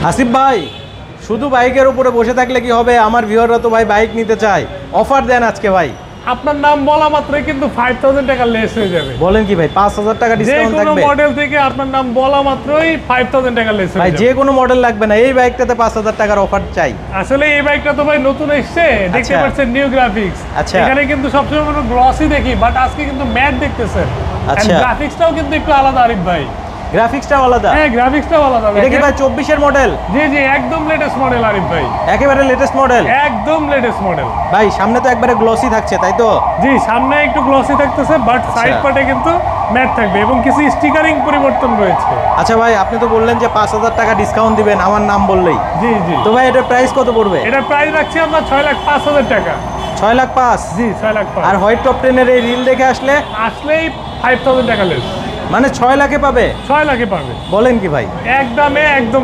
আসিফ ভাই, শুধু বাইকের উপরে বসে থাকলে কি হবে? আমার ভিউয়াররা তো ভাই বাইক নিতে চায়, অফার দেন আজকে ভাই। আপনার নাম বলা মাত্রই কিন্তু 5000 টাকা লেস হয়ে যাবে। বলেন কি ভাই, 5000 টাকা যে ডিসকাউন্ট কোনো থাকবে? মডেল থেকে আপনার নাম বলা মাত্রই 5000 টাকা লেস ভাই হয়ে যে যাবে। কোনো মডেল লাগবে না, এই বাইকটাতে 5000 টাকার অফার চাই। আসলে এই বাইকটা তো ভাই নতুন এসেছে, দেখতে আচ্ছা। পাচ্ছেন নিউ গ্রাফিক্স। আচ্ছা। এখানে কিন্তু সবসময় কোনো গ্লসি দেখি, বাট আজকে কিন্তু ম্যাট দেখতেছেন। আচ্ছা। গ্রাফিক্সটাও কিন্তু একটু আলাদা আরিফ ভাই। গ্রাফিক্সটাও আলাদা? হ্যাঁ, গ্রাফিক্সটাও আলাদা। এটা কি ভাই 24 এর মডেল? জি জি, একদম লেটেস্ট মডেল আরিফ ভাই, একেবারে লেটেস্ট মডেল? একদম লেটেস্ট মডেল। ভাই সামনে তো একবারে গ্লসি থাকছে, তাই তো? জি, সামনে একটু গ্লসি থাকতেছে, বাট সাইড পার্টে কিন্তু ম্যাট থাকবে এবং কিছু স্টিকারিং পরিবর্তন রয়েছে। আচ্ছা ভাই, আপনি তো বললেন যে 5000 টাকা ডিসকাউন্ট দিবেন আমার নাম বললেই। জি জি, তো ভাই এটার প্রাইস কত পড়বে? এটার প্রাইস রাখছি আমরা 6,05,000 টাকা। 6,05,000? জি, 6,05,000। আর হোয়াইট টপ 10 এর এই রিল দেখে আসলে আসলেই 5,000 টাকা লেস, মানে 6 লাখে পাবে? 6 লাখে পাবে। বলেন কি ভাই? একদমে একদম